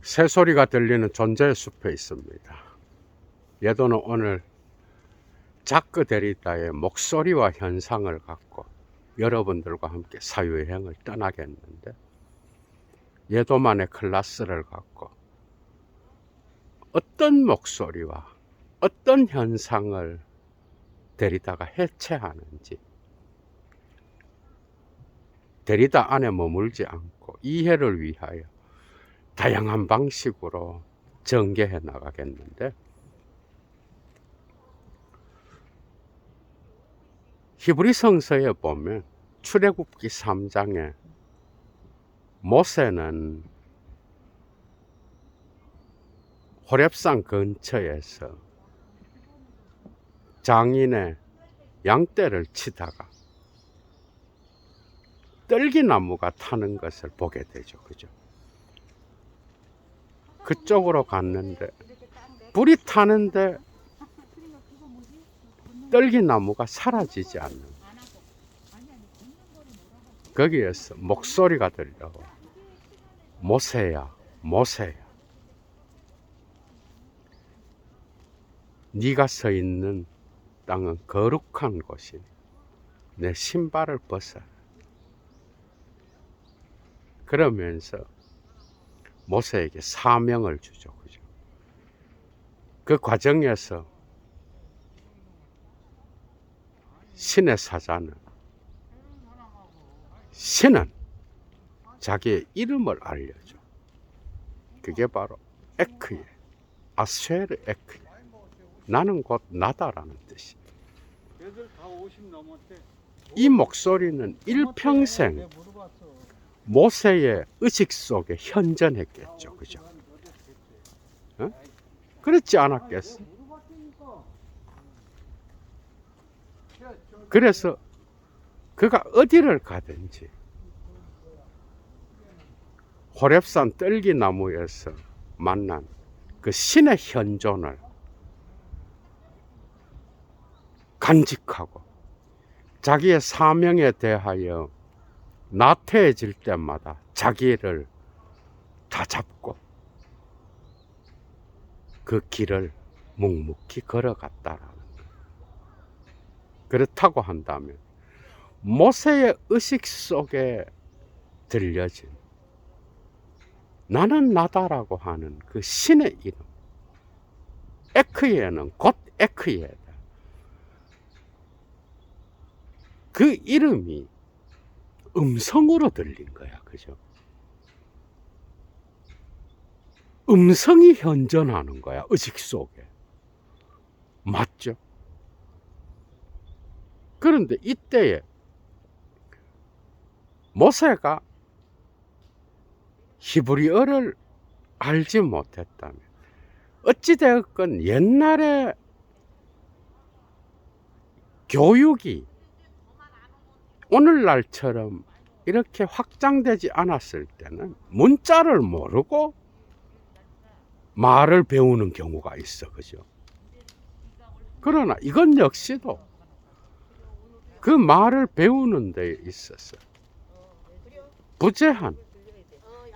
새소리가 들리는 존재의 숲에 있습니다. 예도는 오늘 자크 데리다의 목소리와 현상을 갖고 여러분들과 함께 사유여행을 떠나겠는데, 예도만의 클래스를 갖고 어떤 목소리와 어떤 현상을 데리다가 해체하는지, 데리다 안에 머물지 않고 이해를 위하여 다양한 방식으로 전개해 나가겠는데, 히브리 성서에 보면 출애굽기 3장에 모세는 호렙산 근처에서 장인의 양떼를 치다가 떨기나무가 타는 것을 보게 되죠. 그죠? 그쪽으로 갔는데 불이 타는데 떨기나무가 사라지지 않는, 거기에서 목소리가 들려. 모세야, 모세야, 네가 서 있는 땅은 거룩한 곳이니 내 신발을 벗어라. 그러면서 모세에게 사명을 주죠. 그죠? 그 과정에서 신의 사자는, 신은 자기의 이름을 알려줘. 그게 바로 에크예, 아쉐르 에크예, 나는 곧 나다라는 뜻이에요. 이 목소리는 일평생 모세의 의식 속에 현전했겠죠. 그죠? 어? 그렇지 않았겠어? 그래서 그가 어디를 가든지 호렙산 떨기나무에서 만난 그 신의 현존을 간직하고 자기의 사명에 대하여 나태해질 때마다 자기를 다잡고 그 길을 묵묵히 걸어갔다라는 거예요. 그렇다고 한다면 모세의 의식 속에 들려진 나는 나다라고 하는 그 신의 이름, 에크예는 곧 에크예다. 그 이름이 음성으로 들린 거야. 그죠? 음성이 현존하는 거야, 의식 속에. 맞죠? 그런데 이때에 모세가 히브리어를 알지 못했다면, 어찌되었건 옛날에 교육이 오늘날처럼 이렇게 확장되지 않았을 때는 문자를 모르고 말을 배우는 경우가 있어. 그죠? 그러나 이건 역시도 그 말을 배우는 데 있어서 부재한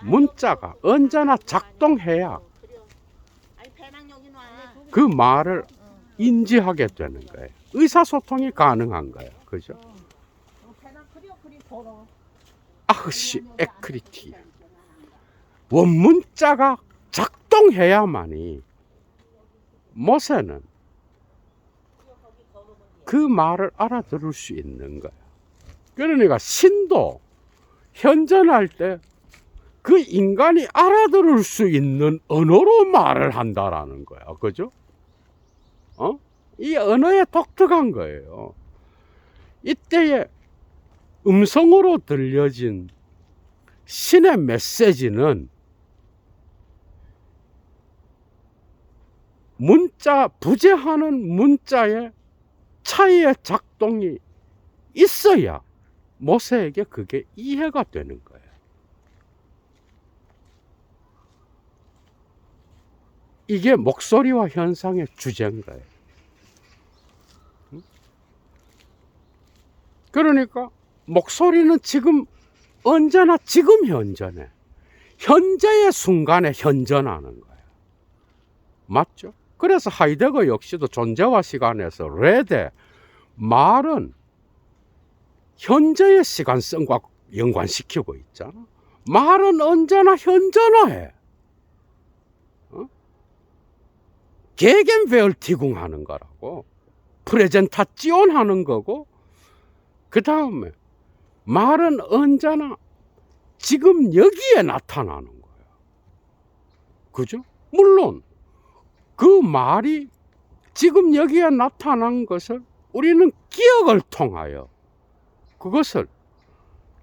문자가 언제나 작동해야 그 말을 인지하게 되는 거예요. 의사소통이 가능한 거예요. 그죠? 아흐시 에크리티, 원문자가 작동해야만이 모세는 그 말을 알아들을 수 있는 거야. 그러니까 신도 현존할 때 그 인간이 알아들을 수 있는 언어로 말을 한다라는 거야. 그죠? 이 언어에 독특한 거예요. 이때에 음성으로 들려진 신의 메시지는 문자, 부재하는 문자의 차이의 작동이 있어야 모세에게 그게 이해가 되는 거예요. 이게 목소리와 현상의 주제인 거예요. 그러니까 목소리는 지금 언제나 지금 현존해. 현재의 순간에 현존하는 거예요. 맞죠? 그래서 하이데거 역시도 존재와 시간에서 레데 말은 현재의 시간성과 연관시키고 있잖아. 말은 언제나 현존해. 게겐베얼티궁 하는 거라고. 프레젠타지온 하는 거고, 그 다음에 말은 언제나 지금 여기에 나타나는 거예요. 그죠? 물론 그 말이 지금 여기에 나타난 것을 우리는 기억을 통하여 그것을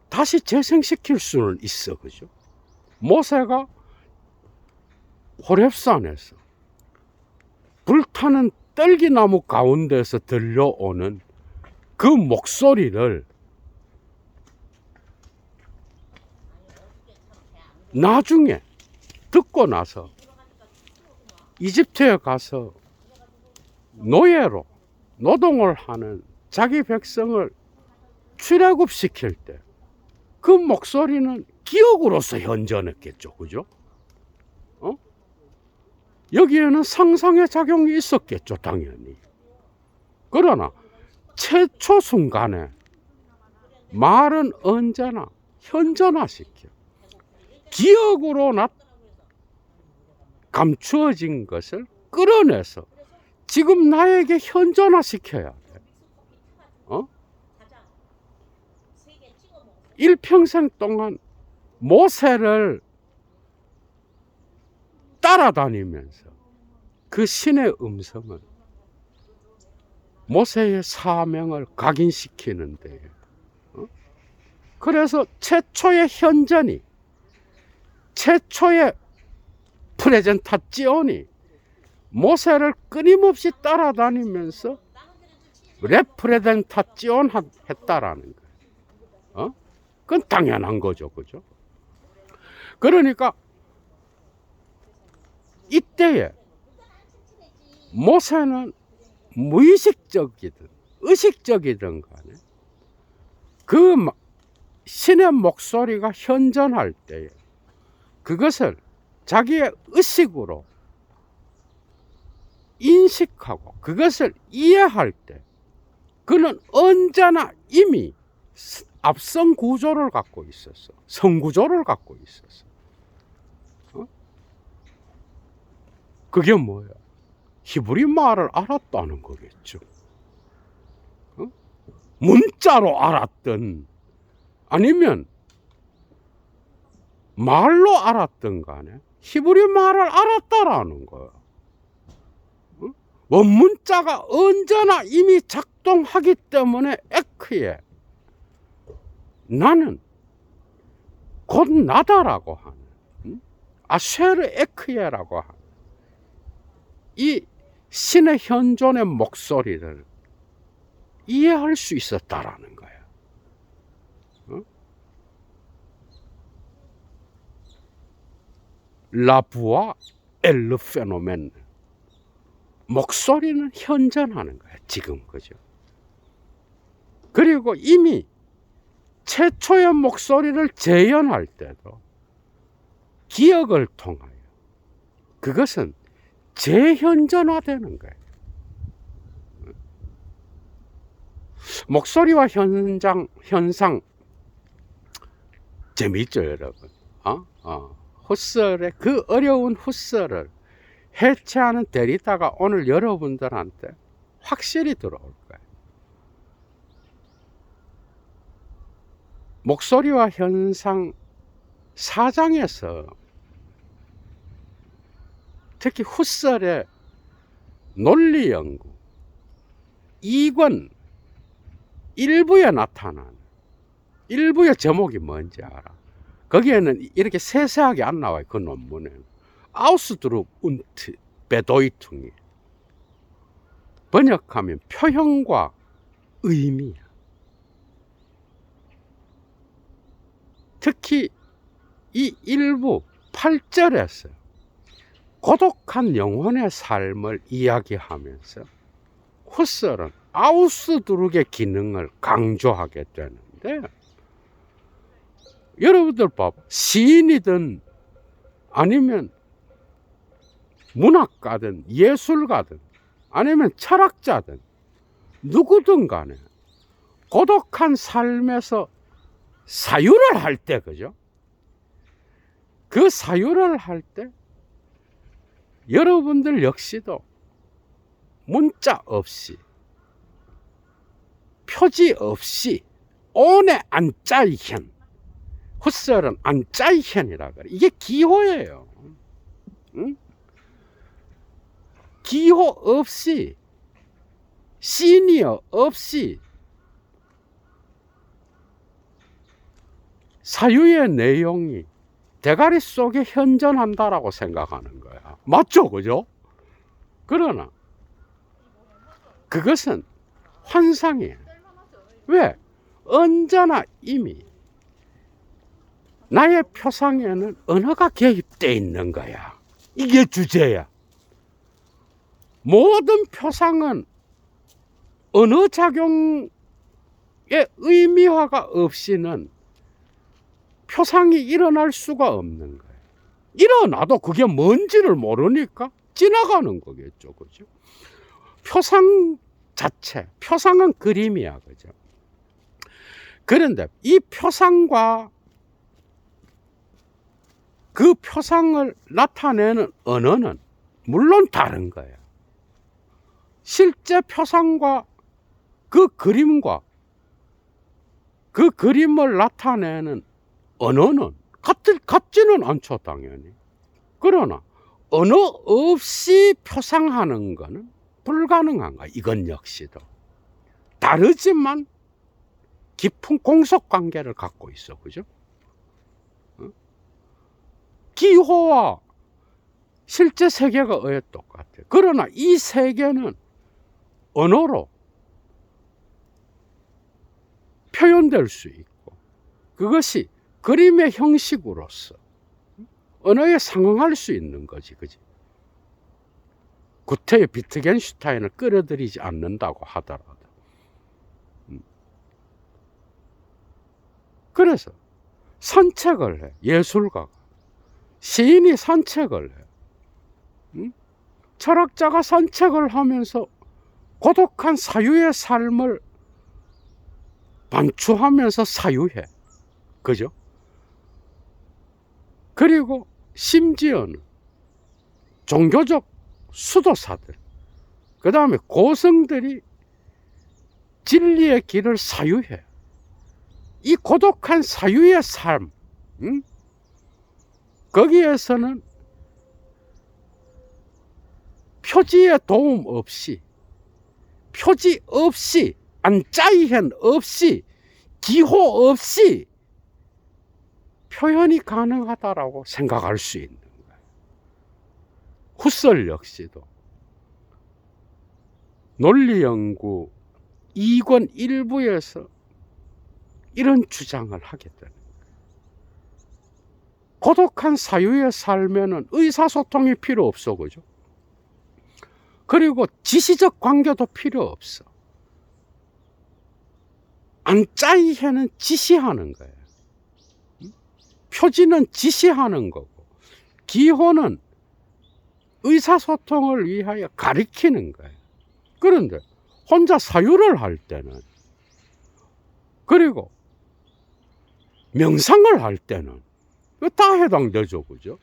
다시 재생시킬 수는 있어. 그죠? 모세가 호렙산에서 불타는 떨기나무 가운데서 들려오는 그 목소리를 나중에 듣고 나서 이집트에 가서 노예로 노동을 하는 자기 백성을 출애굽시킬 때 그 목소리는 기억으로서 현존했겠죠. 그죠? 여기에는 상상의 작용이 있었겠죠. 당연히. 그러나 최초 순간에 말은 언제나 현존화시켜 기억으로 감추어진 것을 끌어내서 지금 나에게 현존화시켜야 돼. 일평생 동안 모세를 따라다니면서 그 신의 음성은 모세의 사명을 각인시키는데, 그래서 최초의 현전이, 최초의 프레젠타지온이 모세를 끊임없이 따라다니면서 레프레젠타지온 했다라는 거예요. 그건 당연한 거죠. 그죠? 그러니까 이때에 모세는 무의식적이든 의식적이든 간에 그 신의 목소리가 현존할 때에 그것을 자기의 의식으로 인식하고 그것을 이해할 때 그는 언제나 이미 앞선 구조를 갖고 있었어. 선구조를 갖고 있었어. 그게 뭐야? 히브리 말을 알았다는 거겠죠. 문자로 알았든 아니면 말로 알았든 간에 히브리 말을 알았다라는 거야. 원문자가 언제나 이미 작동하기 때문에 에크에 나는 곧 나다라고 하는 아쉐르 에크예라고 하는 이 신의 현존의 목소리를 이해할 수 있었다라는 거야. 라부아 엘르 페노멘, 목소리는 현존하는 거야 지금. 그죠? 그리고 이미 최초의 목소리를 재현할 때도 기억을 통하여 그것은 재현존화되는 거예요. 목소리와 현상 재미있죠 여러분. 훗설의 그 어려운 훗설을 해체하는 데이터가 오늘 여러분들한테 확실히 들어올 거예요. 목소리와 현상 4장에서 특히 훗설의 논리연구 2권 일부에 나타나는 일부의 제목이 뭔지 알아? 거기에는 이렇게 세세하게 안 나와요. 그 논문에는 아우스드룩 운트 베도이퉁이 번역하면 표현과 의미야. 특히 이 일부 8절에서 고독한 영혼의 삶을 이야기하면서 훗설은 아우스드룩의 기능을 강조하게 되는데, 여러분들 봐봐. 시인이든 아니면 문학가든 예술가든 아니면 철학자든 누구든 간에 고독한 삶에서 사유를 할 때, 그죠? 그 사유를 할 때 여러분들 역시도 문자 없이 표지 없이 온에 안짜이현, 훗설은 안짜이현이라 그래. 이게 기호예요. 응? 기호 없이, 시니어 없이 사유의 내용이 대가리 속에 현존한다라고 생각하는 거야. 맞죠? 그죠? 그러나 그것은 환상이에요. 왜? 언제나 이미 나의 표상에는 언어가 개입되어 있는 거야. 이게 주제야. 모든 표상은 언어 작용의 의미화가 없이는 표상이 일어날 수가 없는 거예요. 일어나도 그게 뭔지를 모르니까 지나가는 거겠죠. 그죠? 표상 자체, 표상은 그림이야. 그죠? 그런데 이 표상과 그 표상을 나타내는 언어는 물론 다른 거예요. 실제 표상과 그 그림과 그 그림을 나타내는 언어는 같지는 않죠, 당연히. 그러나 언어 없이 표상하는 것은 불가능한가? 이건 역시도 다르지만 깊은 공속관계를 갖고 있어, 그죠? 기호와 실제 세계가 왜 똑같아? 그러나 이 세계는 언어로 표현될 수 있고 그것이 그림의 형식으로서 언어에 상응할 수 있는 거지, 그지? 구태의 비트겐슈타인을 끌어들이지 않는다고 하더라도. 그래서 산책을 해, 예술가가. 시인이 산책을 해. 철학자가 산책을 하면서 고독한 사유의 삶을 반추하면서 사유해. 그죠? 그리고 심지어는 종교적 수도사들, 그 다음에 고성들이 진리의 길을 사유해. 이 고독한 사유의 삶, 거기에서는 표지의 도움 없이, 표지 없이, 안짜이현 없이, 기호 없이 표현이 가능하다라고 생각할 수 있는 거예요. 훗설 역시도 논리연구 2권 1부에서 이런 주장을 하게 되는 거예요. 고독한 사유의 삶에는 의사소통이 필요 없어, 그죠? 그리고 지시적 관계도 필요 없어. 안짜이해는 지시하는 거예요. 표지는 지시하는 거고, 기호는 의사소통을 위하여 가리키는 거예요. 그런데 혼자 사유를 할 때는, 그리고 명상을 할 때는 다 해당되죠, 그죠?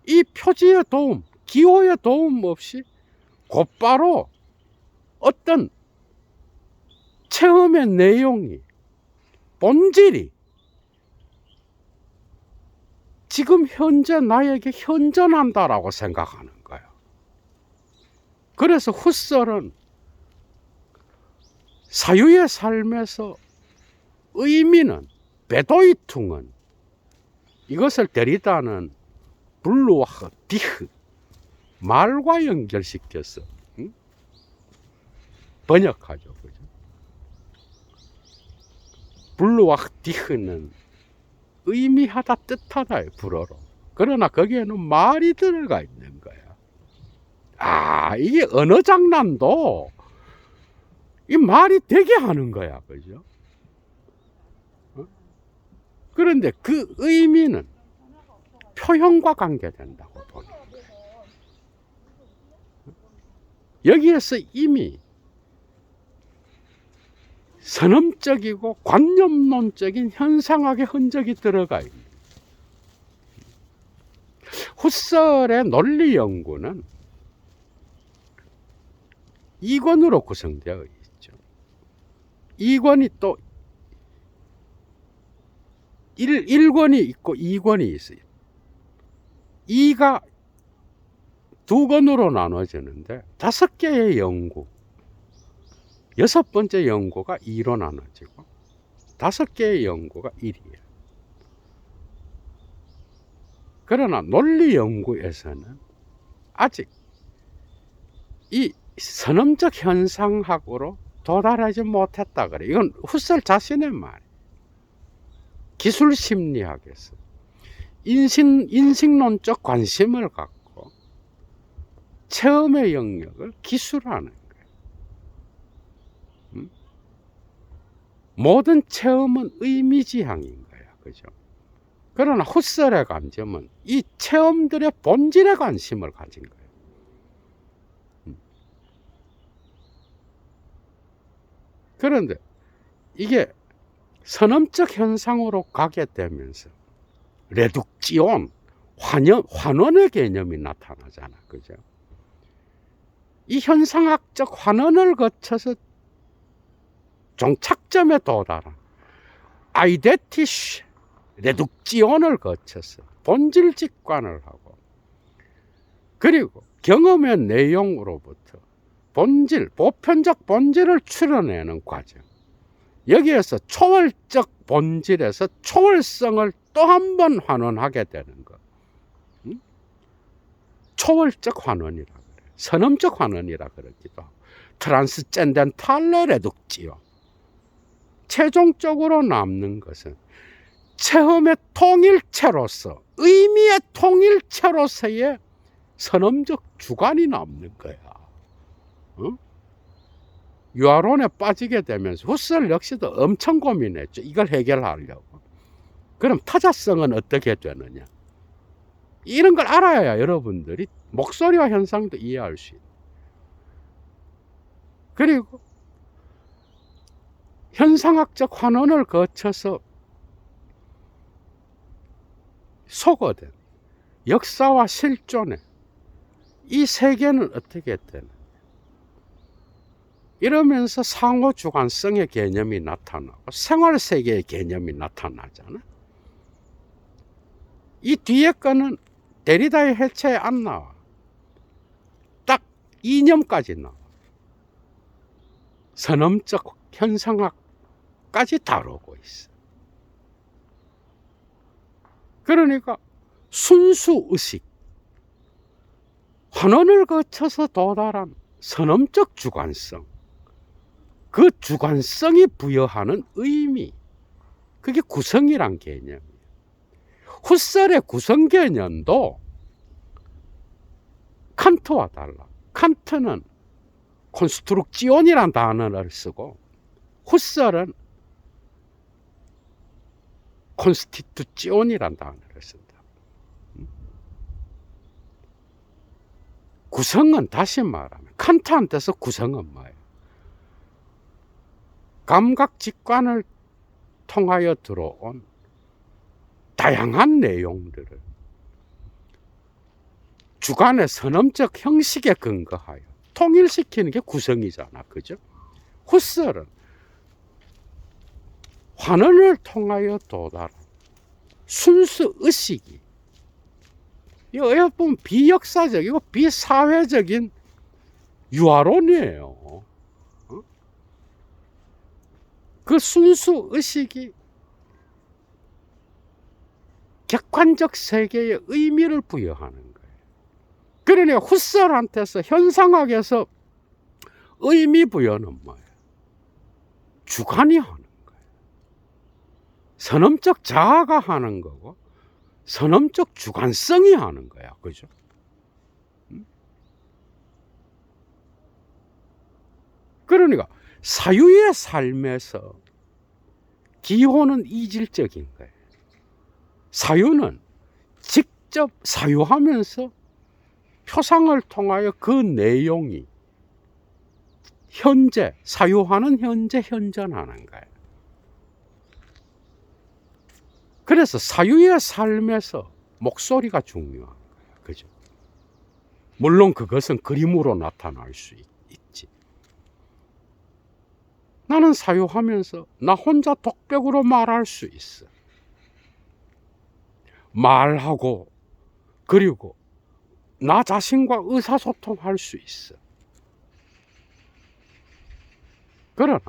이 표지의 도움, 기호의 도움 없이 곧바로 어떤 체험의 내용이, 본질이 지금 현재 나에게 현존한다라고 생각하는 거예요. 그래서 훗설은 사유의 삶에서 의미는, 베도이퉁은 이것을 데리다는 블루와흐 디흐, 말과 연결시켜서 번역하죠. 그죠? 블루와흐 디흐는 의미하다, 뜻하다, 불어로. 그러나 거기에는 말이 들어가 있는 거야. 아, 이게 언어 장난도 이 말이 되게 하는 거야. 그죠? 그런데 그 의미는 표현과 관계된다고 보니 여기에서 이미 선험적이고 관념론적인 현상학의 흔적이 들어가 있는 후설의 논리 연구는 이권으로 구성되어 있죠. 이권이 또 1권이 있고 2권이 있어요. 2가 2권으로 나눠지는데 5개의 연구, 6번째 연구가 2로 나눠지고 5개의 연구가 1이에요. 그러나 논리 연구에서는 아직 이 선험적 현상학으로 도달하지 못했다 그래. 이건 후설 자신의 말이에요. 기술 심리학에서 인식론적 관심을 갖고 체험의 영역을 기술하는 거예요. 모든 체험은 의미지향인 거야. 그죠? 그러나 후설의 관점은 이 체험들의 본질에 관심을 가진 거예요. 그런데 이게 선험적 현상으로 가게 되면서 레둑지온, 환원의 개념이 나타나잖아. 그죠? 이 현상학적 환원을 거쳐서 종착점에 도달한 아이덴티시 레둑지온을 거쳐서 본질 직관을 하고 그리고 경험의 내용으로부터 본질, 보편적 본질을 추려내는 과정. 여기에서 초월적 본질에서 초월성을 또 한 번 환원하게 되는 것. 초월적 환원이라 그래. 선험적 환원이라 그러기도 하고. 트란스젠덴탈레 레둑지오. 최종적으로 남는 것은 체험의 통일체로서, 의미의 통일체로서의 선험적 주관이 남는 거야. 유아론에 빠지게 되면서 후설 역시도 엄청 고민했죠. 이걸 해결하려고. 그럼 타자성은 어떻게 되느냐? 이런 걸 알아야 여러분들이 목소리와 현상도 이해할 수 있는. 그리고 현상학적 환원을 거쳐서 소거된 역사와 실존의 이 세계는 어떻게 되나? 이러면서 상호주관성의 개념이 나타나고 생활세계의 개념이 나타나잖아. 이 뒤에 거는 데리다의 해체에 안 나와. 딱 이념까지 나와. 선험적 현상학까지 다루고 있어. 그러니까 순수의식, 환원을 거쳐서 도달한 선험적 주관성, 그 주관성이 부여하는 의미, 그게 구성이란 개념이에요. 후설의 구성 개념도 칸트와 달라. 칸트는 콘스트룩지온이란 단어를 쓰고 후설은 콘스티투지온이란 단어를 쓴다. 구성은 다시 말하면 칸트한테서 구성은 뭐예요? 감각 직관을 통하여 들어온 다양한 내용들을 주관의 선험적 형식에 근거하여 통일시키는 게 구성이잖아. 그죠? 후설은 환원을 통하여 도달한 순수 의식이 이거 보면 비역사적이고 비사회적인 유화론이에요. 그 순수 의식이 객관적 세계에 의미를 부여하는 거예요. 그러니 후설한테서 현상학에서 의미 부여는 뭐예요? 주관이 하는 거예요. 선험적 자아가 하는 거고 선험적 주관성이 하는 거야. 그죠? 그러니까 사유의 삶에서 기호는 이질적인 거예요. 사유는 직접 사유하면서 표상을 통하여 그 내용이 현재, 사유하는 현재 현존하는 거예요. 그래서 사유의 삶에서 목소리가 중요한 거예요. 그죠? 물론 그것은 그림으로 나타날 수 있지. 나는 사유하면서 나 혼자 독백으로 말할 수 있어. 말하고, 그리고 나 자신과 의사소통할 수 있어. 그러나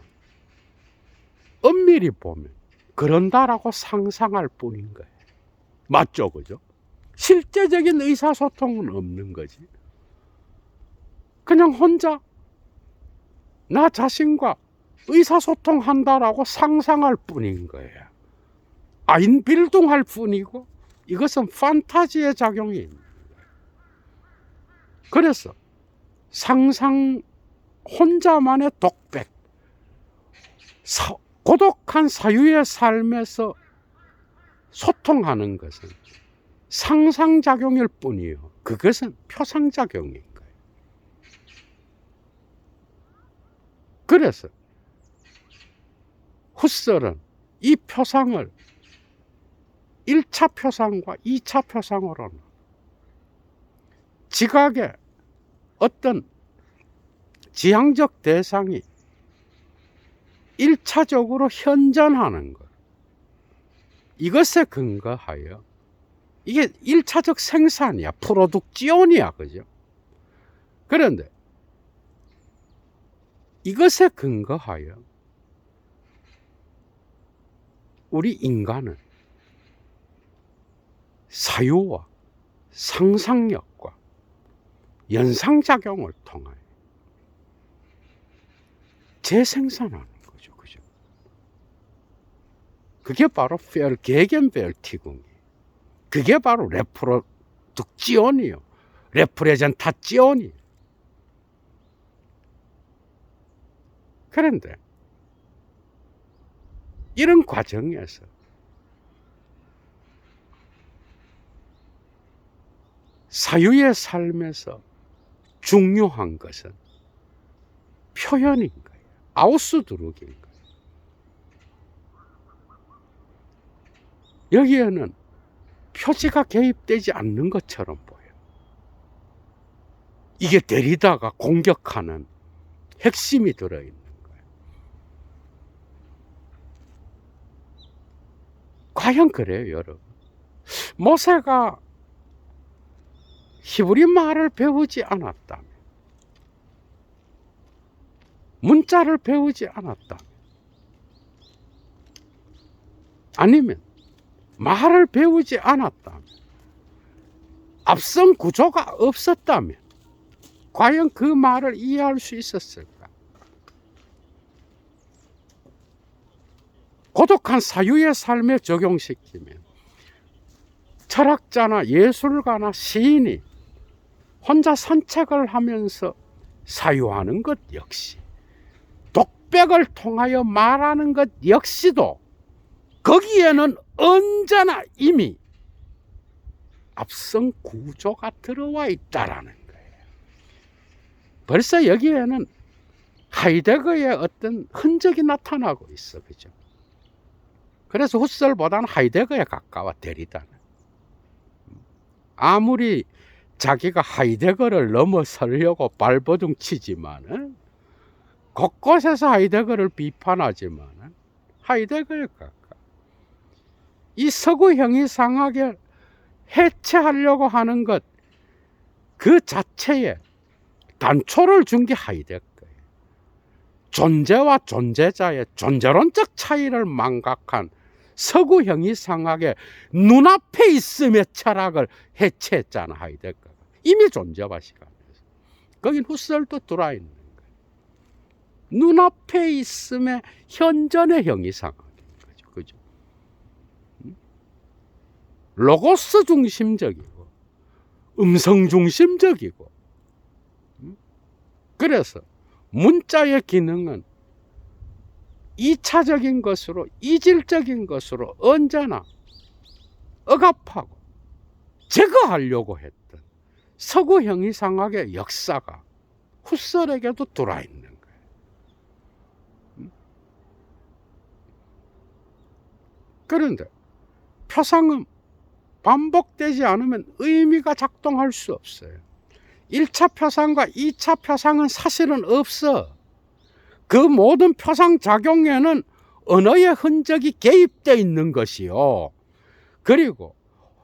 엄밀히 보면 그런다라고 상상할 뿐인 거예요. 맞죠? 그죠? 실제적인 의사소통은 없는 거지. 그냥 혼자 나 자신과 의사소통한다라고 상상할 뿐인 거예요. 아인빌딩할 뿐이고 이것은 판타지의 작용이 있는 거예요. 그래서 상상 혼자만의 독백, 고독한 사유의 삶에서 소통하는 것은 상상작용일 뿐이요. 그것은 표상작용인 거예요. 그래서 훗설은 이 표상을 1차 표상과 2차 표상으로는 지각의 어떤 지향적 대상이 1차적으로 현존하는 것, 이것에 근거하여 이게 1차적 생산이야. 프로덕지온이야. 그죠? 그런데 이것에 근거하여 우리 인간은 사유와 상상력과 연상작용을 통하여 재생산하는 거죠. 그죠? 그게 바로 게겐벨티궁이에요. 그게 바로 레프로덕지온이요. 레프레젠타지온이에요. 그런데 이런 과정에서 사유의 삶에서 중요한 것은 표현인 거예요. 아우스드룩인 거예요. 여기에는 표지가 개입되지 않는 것처럼 보여요. 이게 데리다가 공격하는 핵심이 들어있는 거예요. 과연 그래요, 여러분? 모세가 히브리 말을 배우지 않았다면, 문자를 배우지 않았다면, 아니면 말을 배우지 않았다면, 앞선 구조가 없었다면 과연 그 말을 이해할 수 있었을까? 고독한 사유의 삶에 적용시키면 철학자나 예술가나 시인이 혼자 산책을 하면서 사유하는 것 역시, 독백을 통하여 말하는 것 역시도 거기에는 언제나 이미 앞선 구조가 들어와 있다라는 거예요. 벌써 여기에는 하이데거의 어떤 흔적이 나타나고 있어. 그죠? 그래서 훗설보다는 하이데거에 가까워, 데리다는. 아무리 자기가 하이데거를 넘어서려고 발버둥 치지만은, 곳곳에서 하이데거를 비판하지만은 하이데거에 가까워. 이 서구 형이상학을 해체하려고 하는 것 그 자체에 단초를 준 게 하이데거예요. 존재와 존재자의 존재론적 차이를 망각한 서구 형이상학의 눈앞에 있음의 철학을 해체했잖아, 하이데거가. 이미 존재와 시간에서. 거긴 훗설도 들어와 있는 거예요. 눈앞에 있음의 현존의 형이상학인 거죠. 그죠? 로고스 중심적이고 음성 중심적이고, 그래서 문자의 기능은 2차적인 것으로, 이질적인 것으로 언제나 억압하고 제거하려고 했던 서구 형이상학의 역사가 후설에게도 들어와 있는 거예요. 그런데 표상은 반복되지 않으면 의미가 작동할 수 없어요. 1차 표상과 2차 표상은 사실은 없어. 그 모든 표상 작용에는 언어의 흔적이 개입되어 있는 것이요. 그리고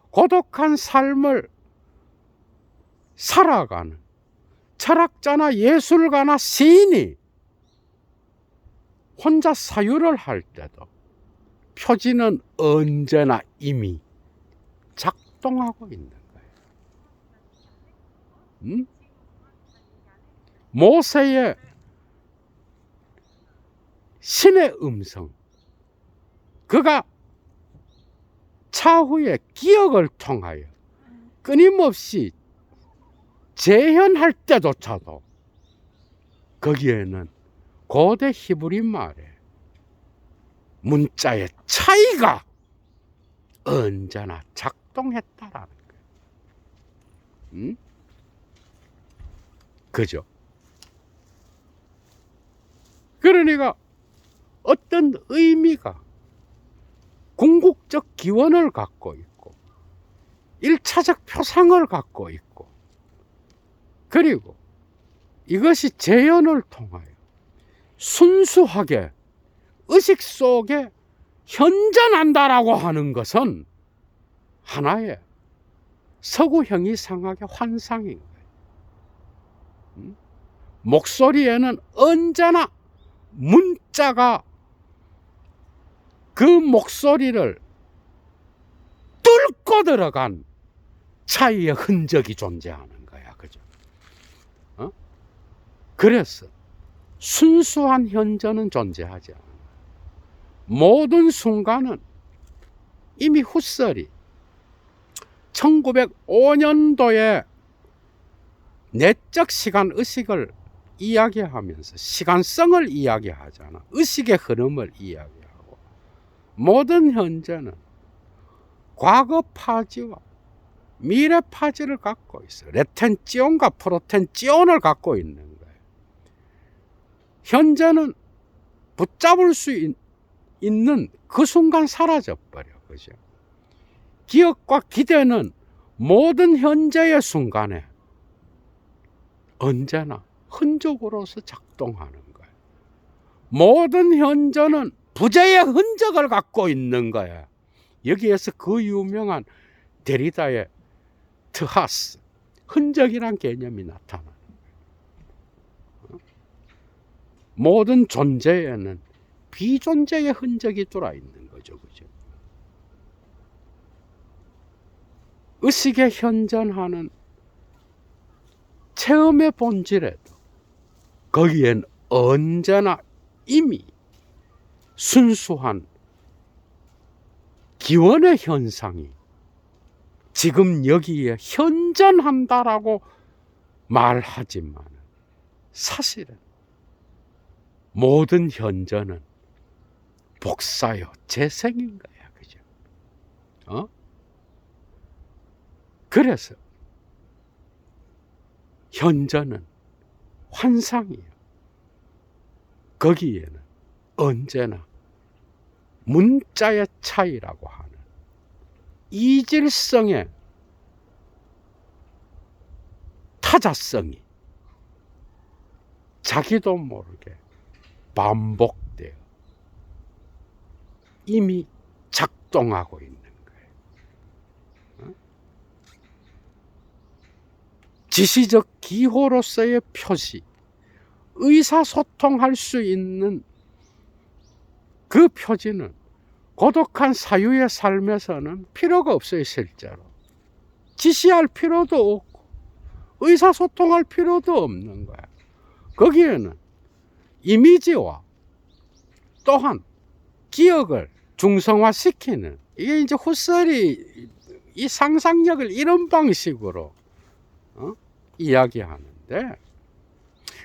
고독한 삶을 살아가는 철학자나 예술가나 시인이 혼자 사유를 할 때도 표지는 언제나 이미 작동하고 있는 거예요. 모세의 신의 음성, 그가 차후에 기억을 통하여 끊임없이 재현할 때조차도 거기에는 고대 히브리 말의 문자의 차이가 언제나 작동했다라는 거예요. 그죠? 그러니까 어떤 의미가 궁극적 기원을 갖고 있고 1차적 표상을 갖고 있고, 그리고 이것이 재현을 통하여 순수하게 의식 속에 현존한다라고 하는 것은 하나의 서구 형이상학의 환상인 거예요. 목소리에는 언제나 문자가 그 목소리를 뚫고 들어간 차이의 흔적이 존재하는 거야. 그죠? 그래서 순수한 현존은 존재하지 않아. 모든 순간은 이미 후설이 1905년도에 내적 시간 의식을 이야기하면서 시간성을 이야기하잖아. 의식의 흐름을 이야기하고, 모든 현재는 과거 파지와 미래 파지를 갖고 있어. 레텐지온과 프로텐지온을 갖고 있는 거예요. 현재는 붙잡을 수 있는 그 순간 사라져버려. 그죠? 기억과 기대는 모든 현재의 순간에 언제나 흔적으로서 작동하는 거예요. 모든 현재는 부재의 흔적을 갖고 있는 거야. 여기에서 그 유명한 데리다의 트하스, 흔적이란 개념이 나타나는 거예요. 모든 존재에는 비존재의 흔적이 들어와 있는 거죠. 그죠? 의식에 현존하는 체험의 본질에도 거기엔 언제나 이미 순수한 기원의 현상이 지금 여기에 현존한다라고 말하지만 사실은 모든 현존은 복사요 재생인 거야. 그죠? 그래서 현존은 환상이에요. 거기에는 언제나 문자의 차이라고 하는 이질성의 타자성이 자기도 모르게 반복되어 이미 작동하고 있는 거예요. 지시적 기호로서의 표시, 의사소통할 수 있는 그 표지는 고독한 사유의 삶에서는 필요가 없어요. 실제로 지시할 필요도 없고 의사소통할 필요도 없는 거야. 거기에는 이미지와 또한 기억을 중성화시키는, 이게 이제 후설이 이 상상력을 이런 방식으로 이야기하는데,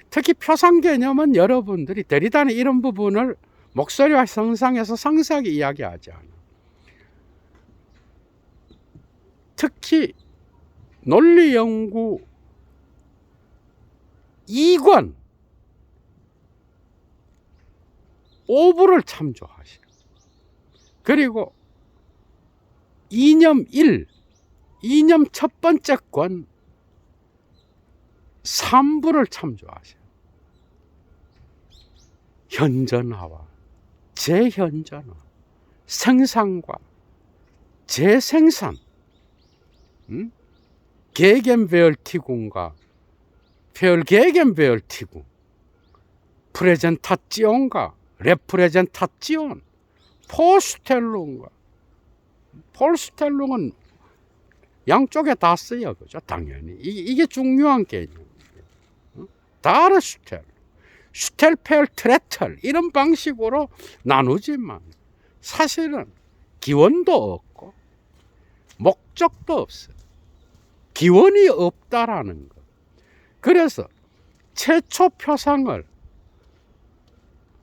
특히 표상 개념은 여러분들이 데리다는 이런 부분을 목소리와 형상에서 상세하게 이야기하지 않아. 특히 논리연구 2권 5부를 참조하시고, 그리고 이념 1, 이념 첫 번째 권 3부를 참조하세요. 현존화와 재현존화, 생산과 재생산, 게겐베얼티군과 페얼게겐베얼티군, 프레젠타지온과 레프레젠타지온, 포스텔룽과 폴스텔룽은 양쪽에 다 쓰여, 그죠? 당연히 이게 중요한 개념이에요. 다르슈텔, 슈텔펠, 트레텔 이런 방식으로 나누지만 사실은 기원도 없고 목적도 없어요. 기원이 없다라는 것. 그래서 최초 표상을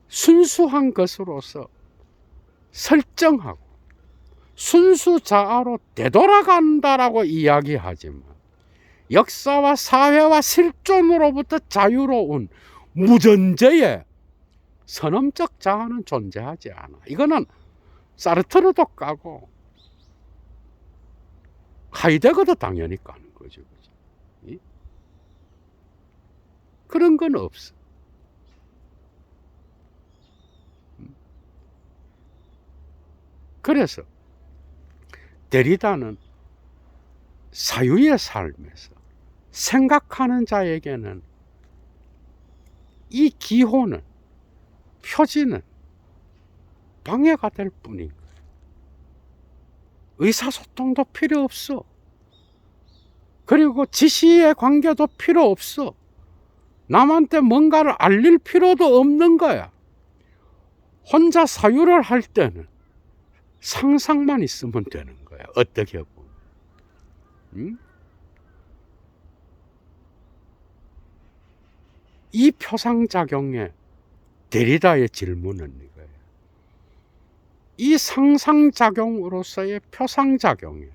순수한 것으로서 설정하고 순수자아로 되돌아간다라고 이야기하지만 역사와 사회와 실존으로부터 자유로운 무전제의 선험적 자아는 존재하지 않아. 이거는 사르트르도 까고 하이데거도 당연히 까는 거죠. 그런 건 없어. 그래서 데리다는 사유의 삶에서 생각하는 자에게는 이 기호는, 표지는 방해가 될 뿐인 거예요. 의사소통도 필요 없어. 그리고 지시의 관계도 필요 없어. 남한테 뭔가를 알릴 필요도 없는 거야. 혼자 사유를 할 때는 상상만 있으면 되는 거야. 어떻게 보면. 이 표상작용에 데리다의 질문은 이거예요. 이 상상작용으로서의 표상작용에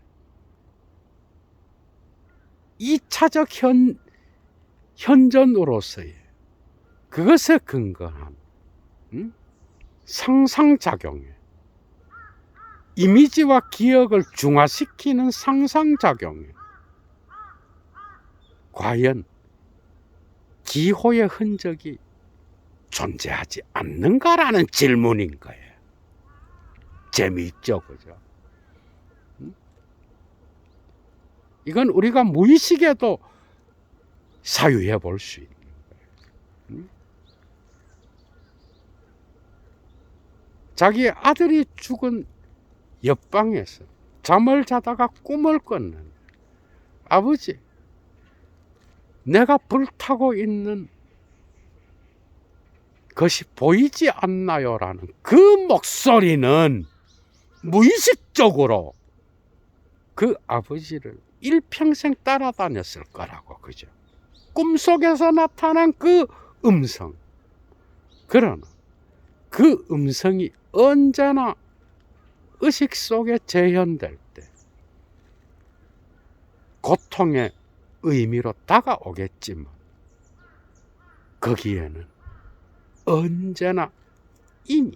2차적 현존으로서의 그것에 근거한 상상작용에 이미지와 기억을 중화시키는 상상작용에 과연 기호의 흔적이 존재하지 않는가라는 질문인 거예요. 재미있죠, 그죠? 이건 우리가 무의식에도 사유해 볼 수 있는 거예요. 자기 아들이 죽은 옆방에서 잠을 자다가 꿈을 꿨는, 아버지, 내가 불타고 있는 것이 보이지 않나요? 라는 그 목소리는 무의식적으로 그 아버지를 일평생 따라다녔을 거라고, 그죠? 꿈속에서 나타난 그 음성. 그러나 그 음성이 언제나 의식 속에 재현될 때 고통의 의미로 다가오겠지만 거기에는 언제나 이미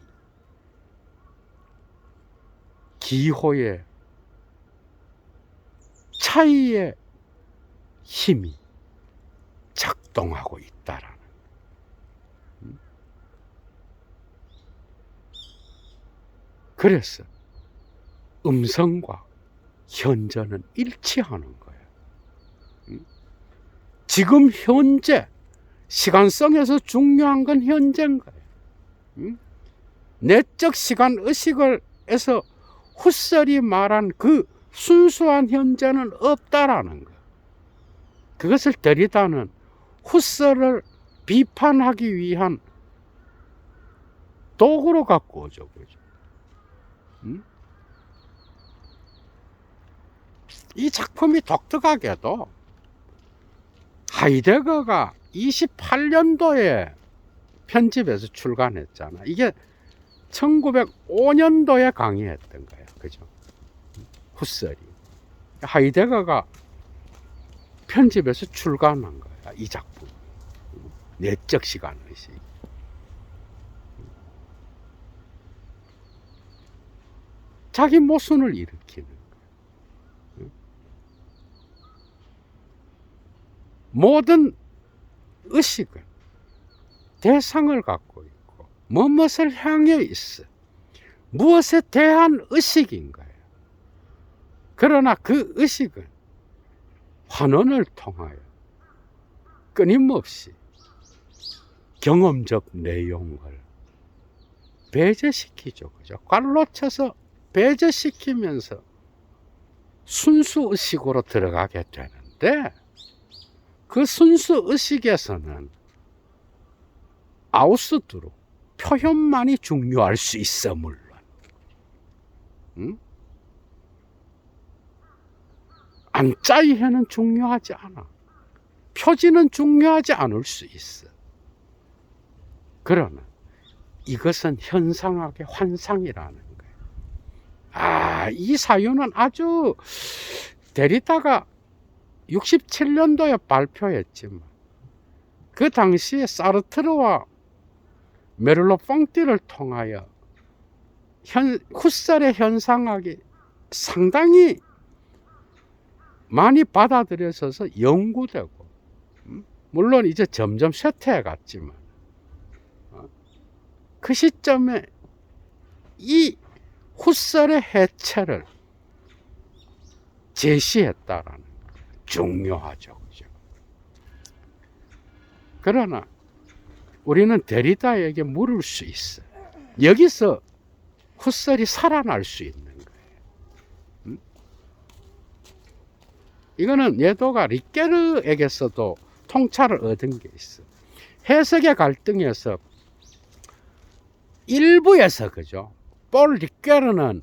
기호의 차이의 힘이 작동하고 있다라는. 그래서 음성과 현저는 일치하는 거예요. 지금 현재 시간성에서 중요한 건 현재인 거예요. 내적 시간 의식에서 훗설이 말한 그 순수한 현재는 없다라는 거예요. 그것을 데리다는 훗설을 비판하기 위한 도구로 갖고 오죠. 그죠? 이 작품이 독특하게도 하이데거가 28년도에 편집해서 출간했잖아. 이게 1905년도에 강의했던 거예요. 그죠? 훗설이. 하이데거가 편집해서 출간한 거야, 이 작품. 내적 시간의식. 자기 모순을 일으키는 거야. 모든 의식은 대상을 갖고 있고 무엇을 향해 있어. 무엇에 대한 의식인 거예요. 그러나 그 의식은 환원을 통하여 끊임없이 경험적 내용을 배제시키죠. 그죠? 갈로 쳐서 배제시키면서 순수 의식으로 들어가게 되는데, 그 순수 의식에서는 아우스트로 표현만이 중요할 수 있어, 물론. 안짜이해는 중요하지 않아. 표지는 중요하지 않을 수 있어. 그러나 이것은 현상학의 환상이라는 거예요. 이 사유는 아주 데리다가 67년도에 발표했지만 그 당시에 사르트르와 메를로-퐁티를 통하여 후설의 현상학이 상당히 많이 받아들여져서 연구되고, 물론 이제 점점 쇠퇴해 갔지만 그 시점에 이 후설의 해체를 제시했다라는 거예요. 중요하죠. 그죠? 그러나 우리는 데리다에게 물을 수 있어요. 여기서 후설이 살아날 수 있는 거예요. 이거는 예도가 리케르에게서도 통찰을 얻은 게 있어. 해석의 갈등에서 일부에서, 그죠? 폴 리케르는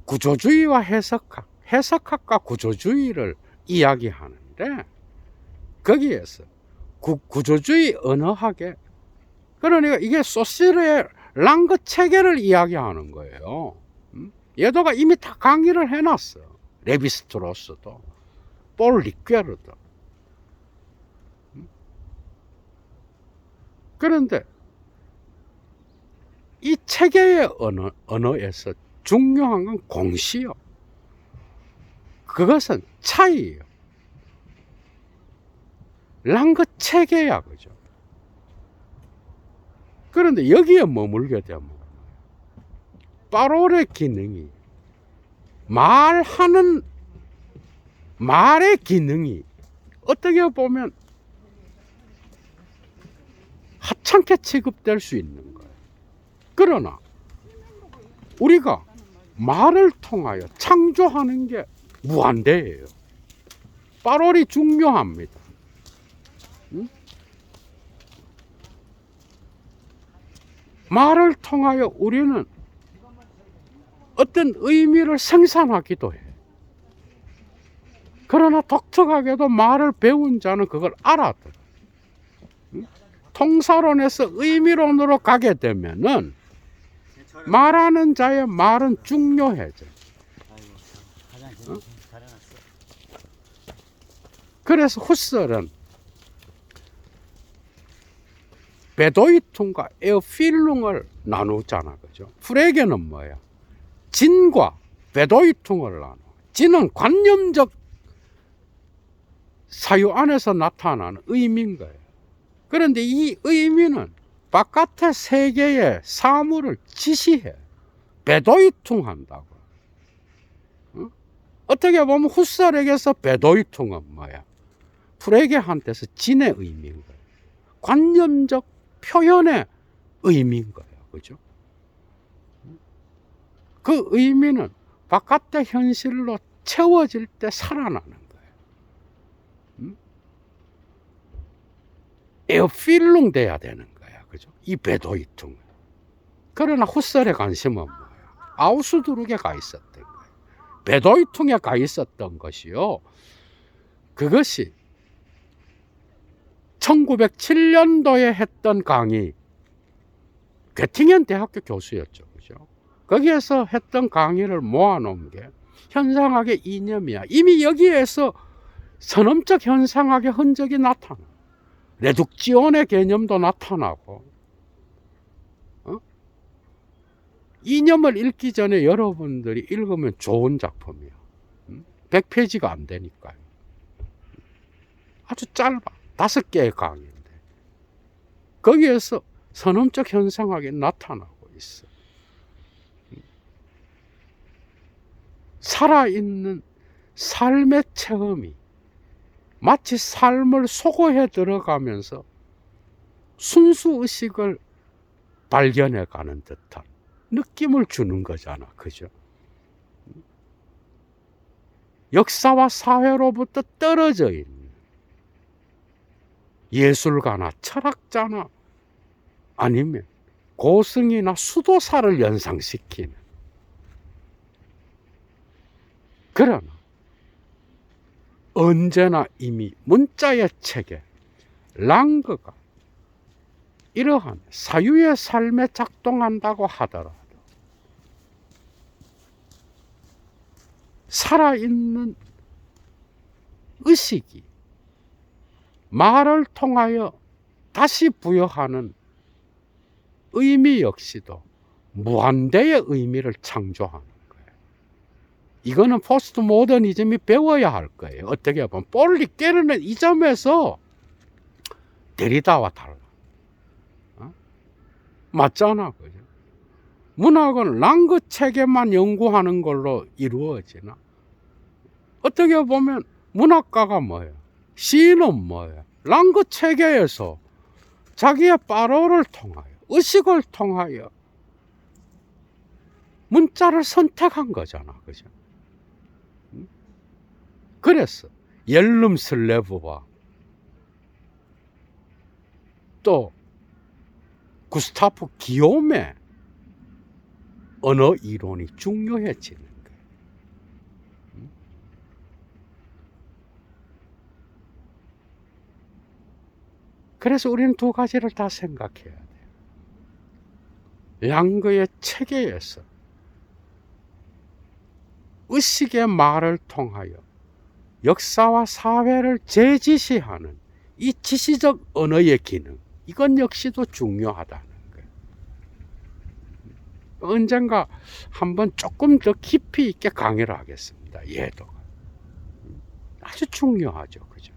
구조주의와 해석학과 구조주의를 이야기하는데, 거기에서 구조주의 언어학에, 그러니까 이게 소시르의 랑그 체계를 이야기하는 거예요. 얘도가 이미 다 강의를 해놨어. 레비스트로스도, 폴 리케르도. 그런데 이 체계의 언어에서 중요한 건 공시요. 그것은 차이예요. 랑그 체계야, 그죠? 그런데 여기에 머물게 되면 파롤의 기능이, 말의 기능이 어떻게 보면 하찮게 취급될 수 있는 거예요. 그러나 우리가 말을 통하여 창조하는 게 무한대예요. 파롤이 중요합니다. 말을 통하여 우리는 어떤 의미를 생산하기도 해. 그러나 독특하게도 말을 배운 자는 그걸 알아들어. 통사론에서 의미론으로 가게 되면은 말하는 자의 말은 중요해져. 그래서 후설은 베도이툰과 에어필룽을 나누잖아, 그죠? 프레게는 뭐야? 진과 베도이퉁을 나눠. 진은 관념적 사유 안에서 나타나는 의미인 거예요. 그런데 이 의미는 바깥의 세계의 사물을 지시해. 베도이퉁 한다고. 어떻게 보면 후설에게서 베도이퉁은 뭐야? 프레게한테서 진의 의미인 거예요. 관념적 표현의 의미인 거예요. 그죠? 그 의미는 바깥의 현실로 채워질 때 살아나는 거예요. 에어필룽 돼야 되는 거야. 그죠? 이 베도이퉁. 그러나 후설에 관심은 뭐예요? 아우스두룩에 가 있었던 거예요. 베도이퉁에 가 있었던 것이요. 그것이 1907년도에 했던 강의, göttingen 대학교 교수였죠. 그죠? 거기에서 했던 강의를 모아놓은 게 현상학의 이념이야. 이미 여기에서 선험적 현상학의 흔적이 나타나. 레둑지온의 개념도 나타나고. 이념을 읽기 전에 여러분들이 읽으면 좋은 작품이야. 100페이지가 안 되니까요. 아주 짧아. 5개의 강의인데. 거기에서 선험적 현상학이 나타나고 있어. 살아있는 삶의 체험이 마치 삶을 소거해 들어가면서 순수의식을 발견해 가는 듯한 느낌을 주는 거잖아. 그죠? 역사와 사회로부터 떨어져 있는 예술가나 철학자나 아니면 고승이나 수도사를 연상시키는, 그러나 언제나 이미 문자의 체계 랑그가 이러한 사유의 삶에 작동한다고 하더라도 살아있는 의식이 말을 통하여 다시 부여하는 의미 역시도 무한대의 의미를 창조하는 거예요. 이거는 포스트 모더니즘이 배워야 할 거예요. 어떻게 보면 볼리 깨르는 이 점에서 데리다와 달라. 맞잖아. 그죠? 문학은 랑그 체계만 연구하는 걸로 이루어지나? 어떻게 보면 문학가가 뭐예요? 시인은 뭐예요? 랑그 체계에서 자기의 빠로를 통하여, 의식을 통하여 문자를 선택한 거잖아. 그죠? 그래서 옐름 슬레브와 또 구스타프 기욤의 언어 이론이 중요해지는 거예요. 그래서 우리는 두 가지를 다 생각해야 돼요. 랑그의 체계에서 의식의 말을 통하여 역사와 사회를 재지시하는 이 지시적 언어의 기능, 이건 역시도 중요하다는 거예요. 언젠가 한번 조금 더 깊이 있게 강의를 하겠습니다. 얘도 아주 중요하죠. 그죠?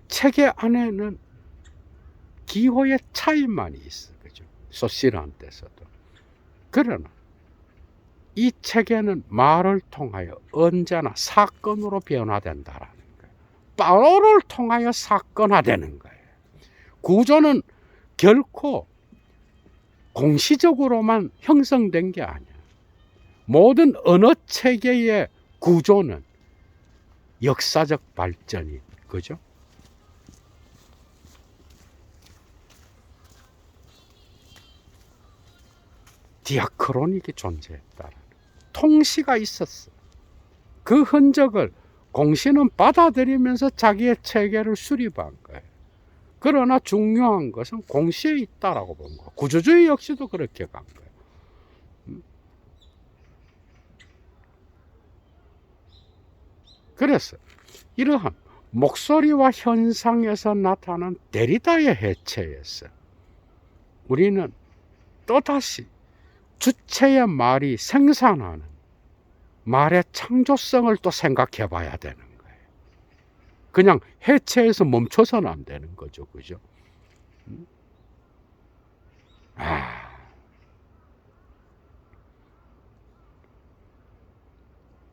체계 안에는 기호의 차이만이 있어. 그죠? 소실한 데서도. 그러나 이 체계는 말을 통하여 언제나 사건으로 변화된다라는 거예요. 바로를 통하여 사건화되는 거예요. 구조는 결코 공시적으로만 형성된 게 아니야. 모든 언어 체계의 구조는 역사적 발전이, 그죠? 디아크로닉이 존재했다라는, 통시가 있었어. 그 흔적을 공시는 받아들이면서 자기의 체계를 수립한 거예요. 그러나 중요한 것은 공시에 있다라고 본 거예요. 구조주의 역시도 그렇게 간 거예요. 그래서 이러한 목소리와 현상에서 나타난 데리다의 해체에서 우리는 또다시 주체의 말이 생산하는 말의 창조성을 또 생각해 봐야 되는 거예요. 그냥 해체해서 멈춰서는 안 되는 거죠. 그죠?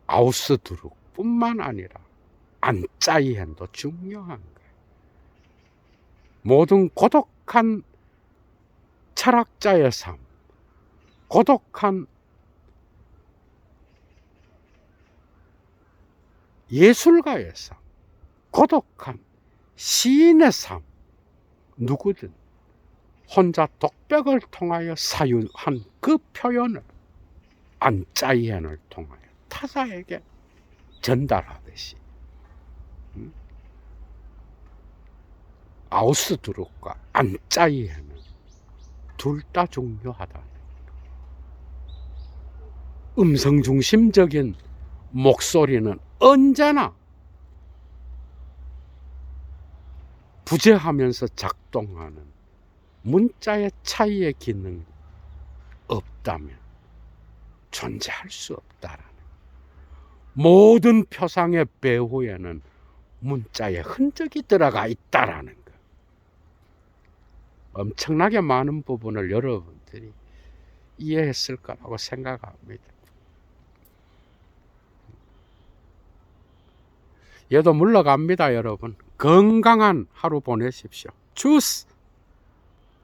아우스두룩 뿐만 아니라 안짜이헨도 중요한 거예요. 모든 고독한 철학자의 삶, 고독한 예술가의 삶, 고독한 시인의 삶, 누구든 혼자 독백을 통하여 사유한 그 표현을 안짜이헨을 통하여 타자에게 전달하듯이 아우스트룩과 안짜이에는 둘 다 중요하다. 음성 중심적인 목소리는 언제나 부재하면서 작동하는 문자의 차이의 기능이 없다면 존재할 수 없다라는, 모든 표상의 배후에는 문자의 흔적이 들어가 있다라는 것. 엄청나게 많은 부분을 여러분들이 이해했을 거라고 생각합니다. 얘도 물러갑니다, 여러분. 건강한 하루 보내십시오. 주스!